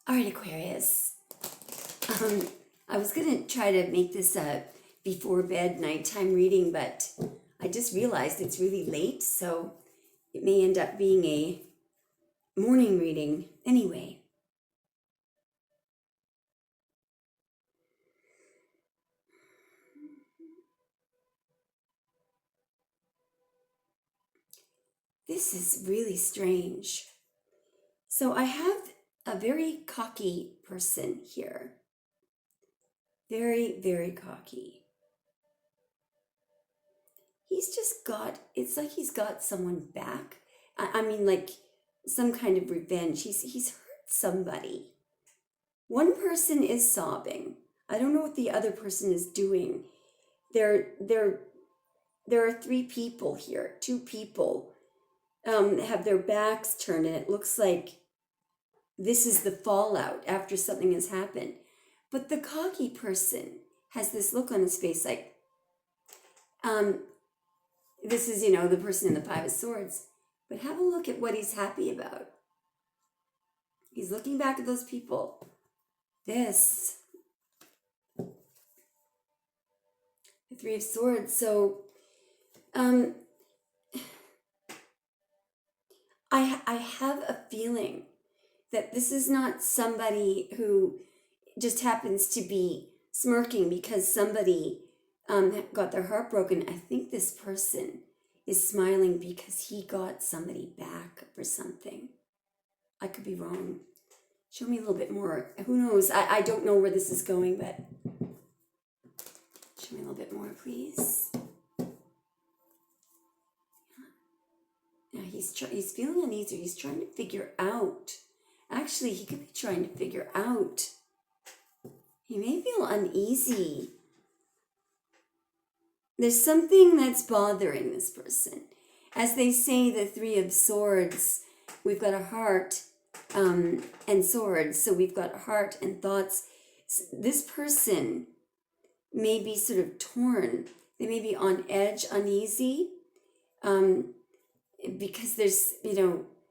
All right, Aquarius. I was going to try to make this a before bed nighttime reading, but I just realized it's really late, so it may end up being a morning reading anyway. This is really strange. So I have a very cocky person here. Very, very cocky. He's just got, it's like he's got someone back. I mean, like some kind of revenge. He's hurt somebody. One person is sobbing. I don't know what the other person is doing. There are three people here. Two people have their backs turned, and it looks like this is the fallout after something has happened. But the cocky person has this look on his face like, this is, the person in the Five of Swords. But have a look at what he's happy about. He's looking back at those people. This, the Three of Swords. So, I have a feeling that this is not somebody who just happens to be smirking because somebody got their heart broken. I think this person is smiling because he got somebody back for something. I could be wrong. Show me a little bit more. Who knows? I don't know where this is going, but show me a little bit more, please. Yeah, he's feeling uneasy. He's trying to figure out. Actually, he could be trying to figure out. He may feel uneasy. There's something that's bothering this person. As they say, the Three of Swords, we've got a heart and swords. So we've got heart and thoughts. This person may be sort of torn. They may be on edge, uneasy, because there's,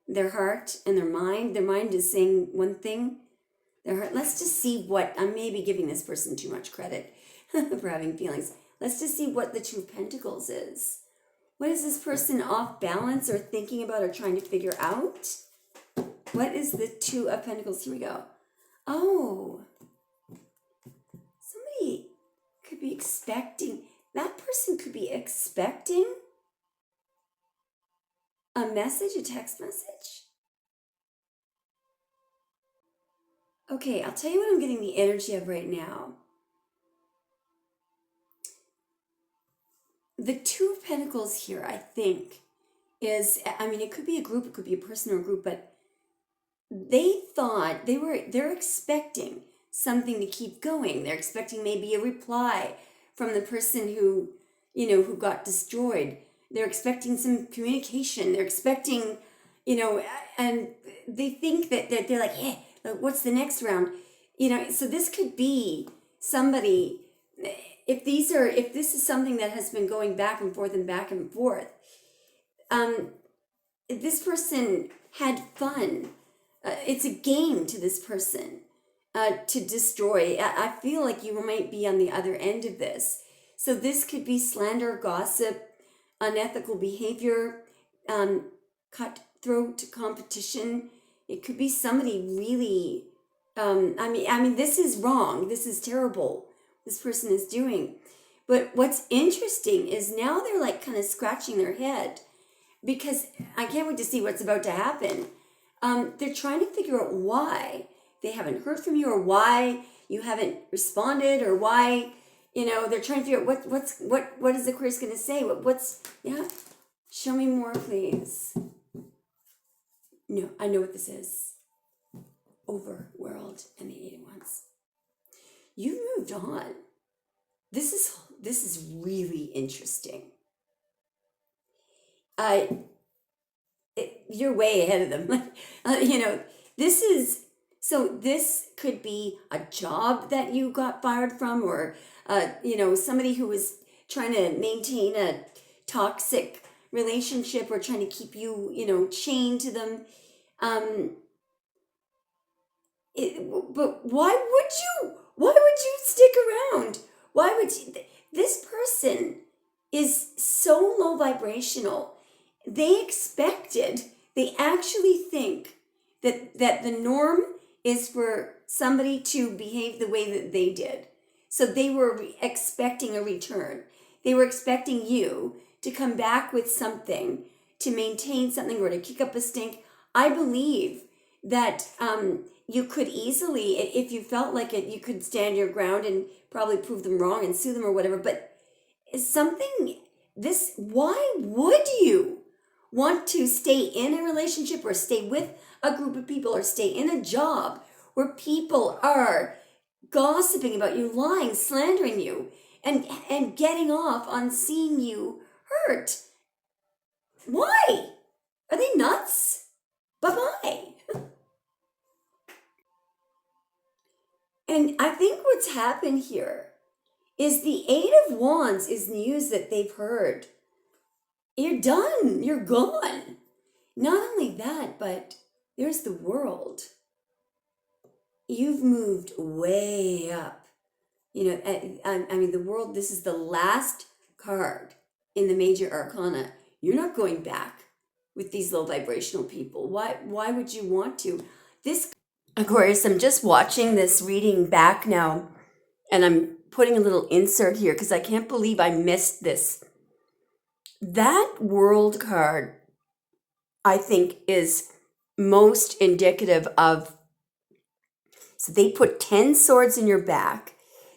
their heart and their mind. Their mind is saying one thing. Their heart. Let's just see what, I'm maybe giving this person too much credit for having feelings. Let's just see what the Two of Pentacles is. What is this person off balance or thinking about or trying to figure out? What is the Two of Pentacles? Here we go. Oh, somebody could be expecting, that person could be expecting a message, a text message. Okay, I'll tell you what I'm getting the energy of right now. The Two of Pentacles here, I think, is, it could be a group, it could be a person or a group, but they thought they're expecting something to keep going. They're expecting maybe a reply from the person who got destroyed. They're expecting some communication. They're expecting, and they think that they're like, hey, what's the next round? So this could be somebody, if this is something that has been going back and forth, this person had fun. It's a game to this person to destroy. I feel like you might be on the other end of this. So this could be slander, gossip, unethical behavior, cutthroat competition. It could be somebody really, this is wrong. This is terrible. This person is doing. But what's interesting is now they're like kind of scratching their head because I can't wait to see what's about to happen. They're trying to figure out why they haven't heard from you or why you haven't responded or why, they're trying to figure out what is Aquarius going to say? Show me more, please. No, I know what this is. Overworld and the Eight of Wands. You've moved on. This is really interesting. You're way ahead of them. This could be a job that you got fired from, or somebody who was trying to maintain a toxic relationship or trying to keep you chained to them. But why would you stick around? Why would you? This person is so low vibrational. They actually think that the norm is for somebody to behave the way that they did. So they were expecting a return. They were expecting you to come back with something, to maintain something, or to kick up a stink. I believe that you could easily, if you felt like it, you could stand your ground and probably prove them wrong and sue them or whatever. But why would you want to stay in a relationship or stay with a group of people or stay in a job where people are gossiping about you, lying, slandering you, and getting off on seeing you hurt? Why? Are they nuts? Bye-bye. And I think what's happened here is the Eight of Wands is news that they've heard. You're done. You're gone. Not only that, but there's the World. You've moved way up. You know, I mean, the World, this is the last card in the major arcana. You're not going back with these low vibrational people. Why would you want to? This Aquarius, I'm just watching this reading back now, and I'm putting a little insert here because I can't believe I missed this. That World card, I think, is most indicative of, so they put 10 swords in your back.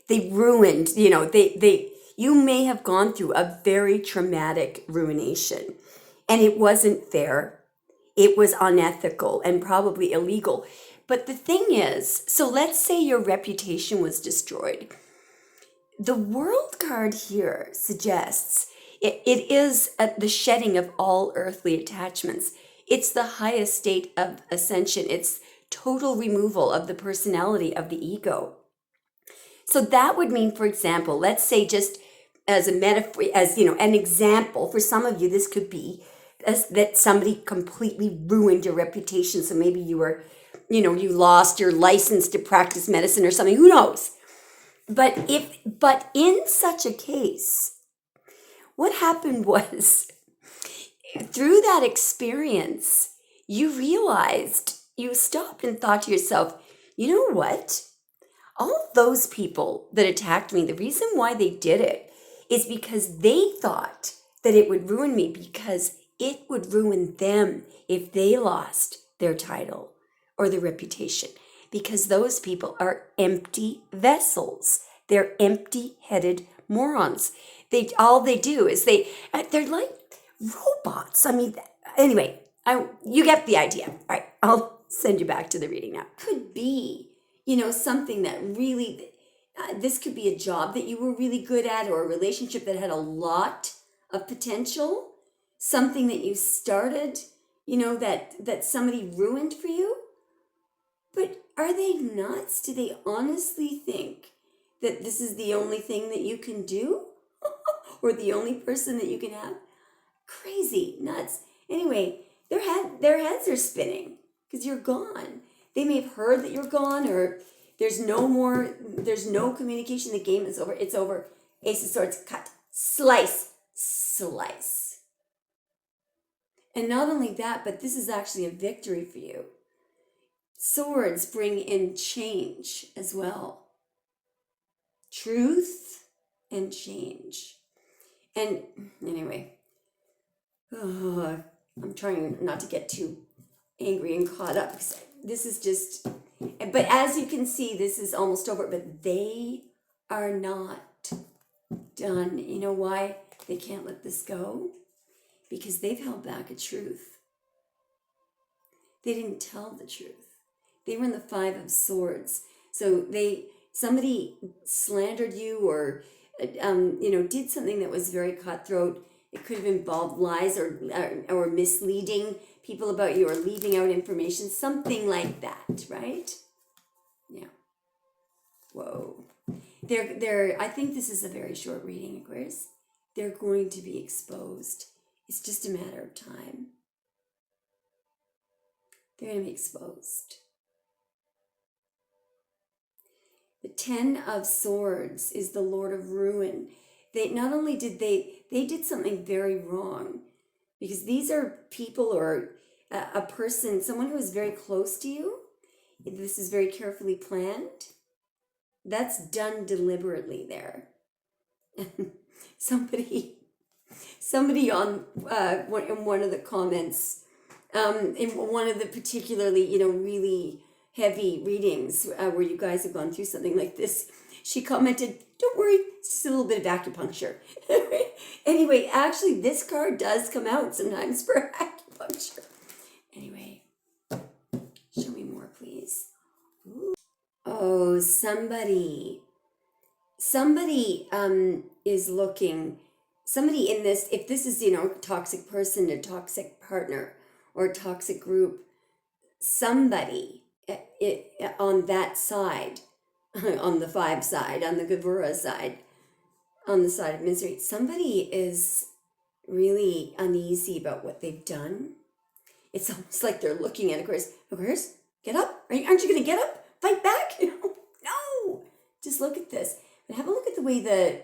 They ruined, you may have gone through a very traumatic ruination, and it wasn't fair. It was unethical and probably illegal. But the thing is, so let's say your reputation was destroyed. The World card here suggests it is the shedding of all earthly attachments. It's the highest state of ascension. It's total removal of the personality of the ego. So that would mean, for example, let's say, just as a metaphor, an example, for some of you, this could be that somebody completely ruined your reputation. So maybe you were, you lost your license to practice medicine or something, who knows? But in such a case, what happened was, through that experience, you realized, you stopped and thought to yourself, you know what? All those people that attacked me, the reason why they did it is because they thought that it would ruin me, because it would ruin them if they lost their title or their reputation, because those people are empty vessels. They're empty-headed morons. All they do is they're like robots. I mean, anyway, you get the idea. All right, I'll send you back to the reading now. Could be, something that really, this could be a job that you were really good at, or a relationship that had a lot of potential, something that you started, that somebody ruined for you. But are they nuts? Do they honestly think that this is the only thing that you can do? Or the only person that you can have? Crazy, nuts. Anyway, their heads are spinning because you're gone. They may have heard that you're gone, or there's no communication. The game is over. It's over. Ace of Swords, cut, slice. And not only that, but this is actually a victory for you. Swords bring in change as well. Truth and change. And anyway, I'm trying not to get too angry and caught up, because this is just, but as you can see, this is almost over, but they are not done. You know why they can't let this go? Because they've held back a truth. They didn't tell the truth. They were in the Five of Swords. So somebody slandered you, or did something that was very cutthroat. It could have involved lies or misleading people about you, or leaving out information, something like that, right? Yeah. Whoa. I think this is a very short reading, Aquarius. They're going to be exposed. It's just a matter of time. They're going to be exposed. The Ten of Swords is the Lord of Ruin. They not only did they did something very wrong, because these are people or a person, someone who is very close to you. This is very carefully planned. That's done deliberately there. somebody on in one of the comments, in one of the particularly really heavy readings where you guys have gone through something like this, she commented, "Don't worry, it's just a little bit of acupuncture." Anyway, actually, this card does come out sometimes for acupuncture. Anyway, show me more, please. Ooh. Oh, somebody is looking. Somebody in this, if this is toxic person, a toxic partner, or a toxic group, somebody on that side, on the 5 side, on the Gavura side, on the side of misery, somebody is really uneasy about what they've done. It's almost like they're looking at Aquarius, get up. Aren't you going to get up? Fight back? No. Just look at this. But have a look at the way the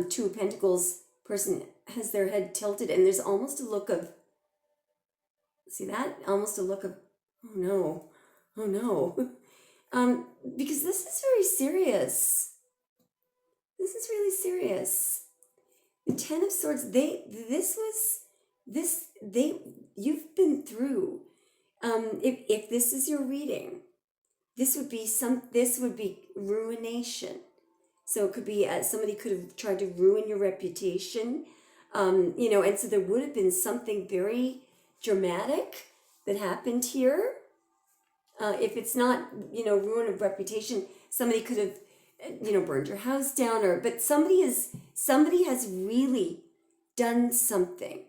Two of Pentacles person has their head tilted, and there's almost a look of, see that? Almost a look of, oh no. Because this is very serious. This is really serious. The Ten of Swords, you've been through. If this is your reading, this would be ruination. So it could be somebody could have tried to ruin your reputation, and so there would have been something very dramatic that happened here. If it's not, ruin of reputation, somebody could have, burned your house down, but somebody has really done something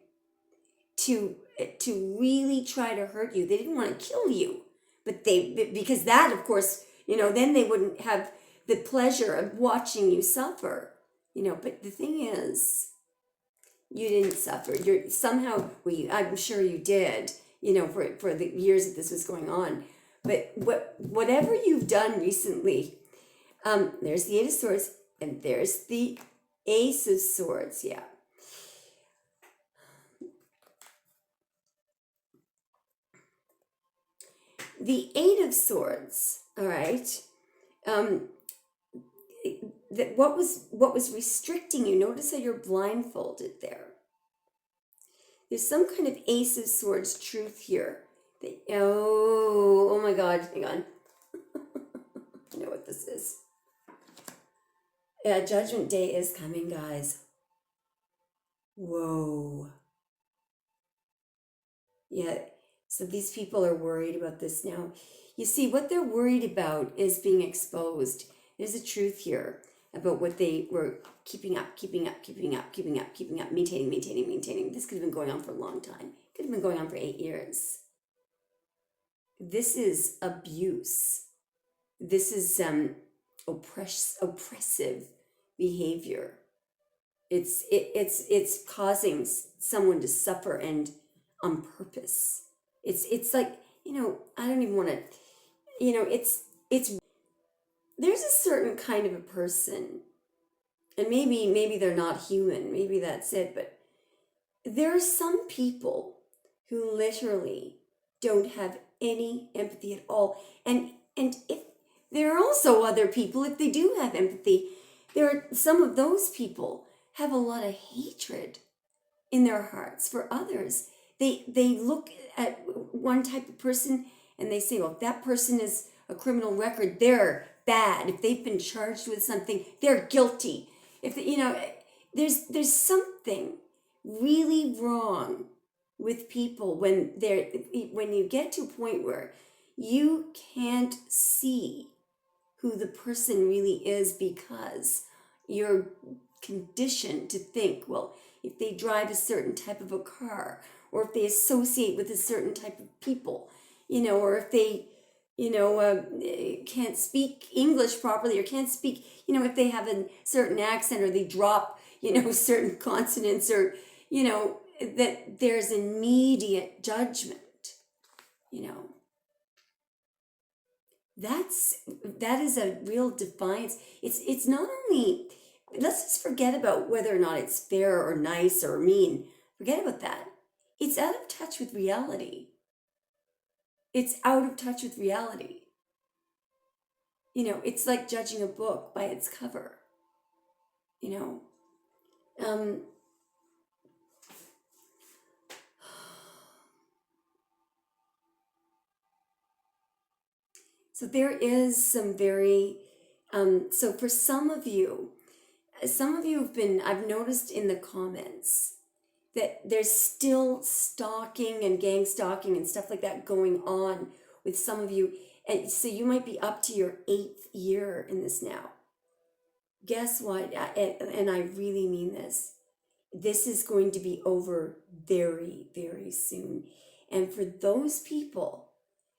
to really try to hurt you. They didn't want to kill you, but because that, of course, then they wouldn't have the pleasure of watching you suffer, but the thing is, you didn't suffer. I'm sure you did, for the years that this was going on. But whatever you've done recently, there's the Eight of Swords, and there's the Ace of Swords, yeah. The Eight of Swords, all right, what was restricting you, notice how you're blindfolded there. There's some kind of Ace of Swords truth here. Oh my God, hang on. I know what this is. Yeah, Judgment Day is coming, guys. Whoa. Yeah, so these people are worried about this now. You see, what they're worried about is being exposed. There's a truth here about what they were keeping up, maintaining. This could have been going on for a long time. It could have been going on for 8 years. This is abuse. This is oppressive behavior. It's causing someone to suffer, and on purpose. It's like, I don't even want to, it's there's a certain kind of a person, and maybe they're not human, maybe that's it, but there are some people who literally don't have any empathy at all. And if there are also other people, if they do have empathy, there are some of those people have a lot of hatred in their hearts for others. They look at one type of person and they say, well, if that person is a criminal record, they're bad. If they've been charged with something, they're guilty. If there's something really wrong with people when you get to a point where you can't see who the person really is, because you're conditioned to think, well, if they drive a certain type of a car, or if they associate with a certain type of people, or if they can't speak English properly, or can't speak, if they have a certain accent, or they drop certain consonants, or that there's immediate judgment. that is a real defiance. It's not only, let's just forget about whether or not it's fair or nice or mean. Forget about that. It's out of touch with reality. It's out of touch with reality. You know, it's like judging a book by its cover. You know, so there is some very, so for some of you have been, I've noticed in the comments that there's still stalking and gang stalking and stuff like that going on with some of you. And so you might be up to your 8th year in this now. Guess what? And I really mean this. This is going to be over very, very soon. And for those people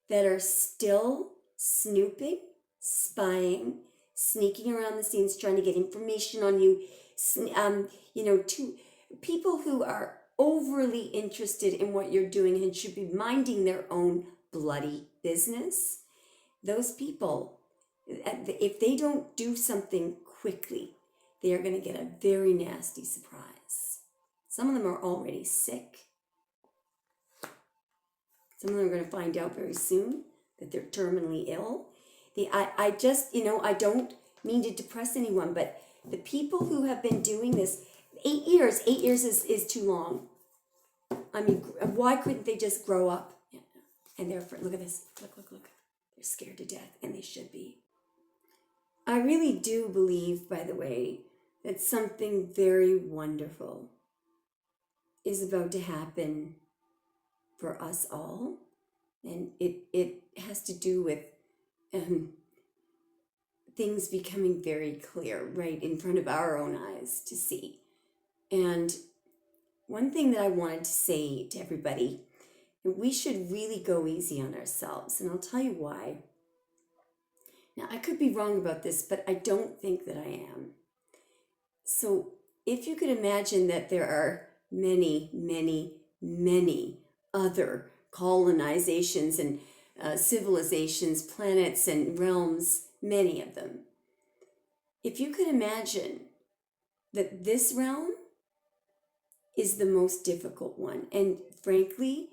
that are still snooping, spying, sneaking around the scenes, trying to get information on you, to people who are overly interested in what you're doing and should be minding their own bloody business, those people, if they don't do something quickly, they are going to get a very nasty surprise. Some of them are already sick. Some of them are going to find out very soon that they're terminally ill. I just, I don't mean to depress anyone, but the people who have been doing this, 8 years is too long. I mean, why couldn't they just grow up? And look at this, look. They're scared to death, and they should be. I really do believe, by the way, that something very wonderful is about to happen for us all. And it has to do with things becoming very clear right in front of our own eyes to see. And one thing that I wanted to say to everybody, we should really go easy on ourselves. And I'll tell you why. Now, I could be wrong about this, but I don't think that I am. So if you could imagine that there are many, many, many other colonizations and civilizations, planets and realms, many of them. If you could imagine that this realm is the most difficult one, and frankly,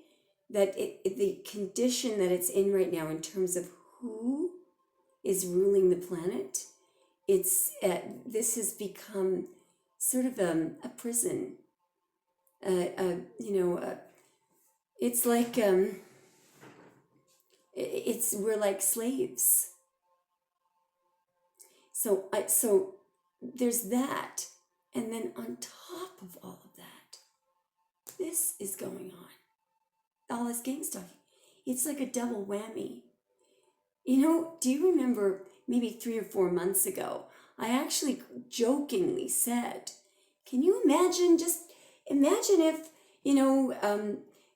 that the condition that it's in right now in terms of who is ruling the planet, this has become sort of a prison. It's like we're like slaves. So there's that, and then on top of all of that, this is going on. All this gang stalking. It's like a double whammy. Do you remember maybe 3 or 4 months ago, I actually jokingly said, can you imagine, just imagine if,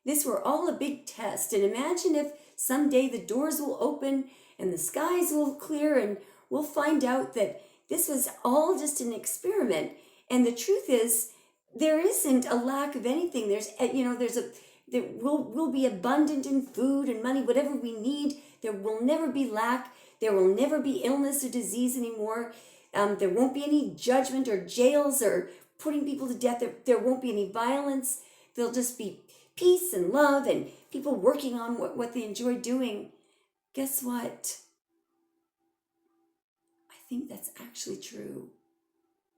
this were all a big test, and imagine if someday the doors will open and the skies will clear and we'll find out that this was all just an experiment. And the truth is, there isn't a lack of anything. We'll be abundant in food and money, whatever we need. There will never be lack. There will never be illness or disease anymore. There won't be any judgment or jails or putting people to death. There won't be any violence. There'll just be peace and love and people working on what they enjoy doing. Guess what? I think that's actually true.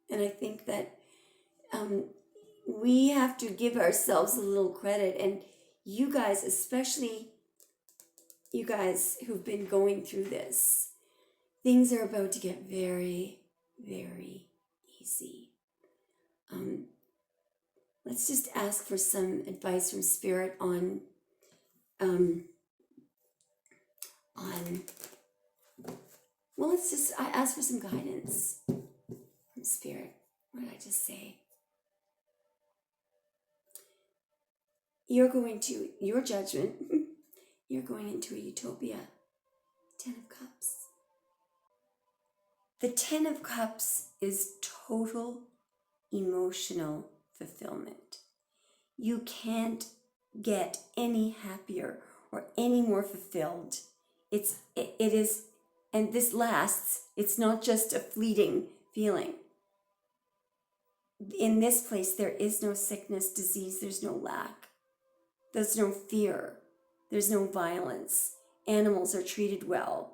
And I think that we have to give ourselves a little credit. And you guys, especially you guys who've been going through this, things are about to get very, very easy. Let's just ask for some advice from Spirit on I ask for some guidance from Spirit. What did I just say? Your judgment, you're going into a utopia. 10 of Cups. The 10 of Cups is total emotional fulfillment. You can't get any happier or any more fulfilled. It is And this lasts. It's not just a fleeting feeling. In this place, there is no sickness, disease, there's no lack. There's no fear. There's no violence. Animals are treated well.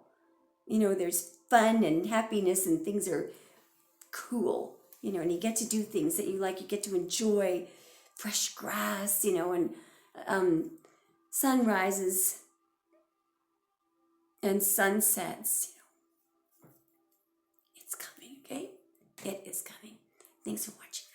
There's fun and happiness, and things are cool, and you get to do things that you like. You get to enjoy fresh grass, and sunrises and sunsets. It's coming, okay? It is coming. Thanks for watching.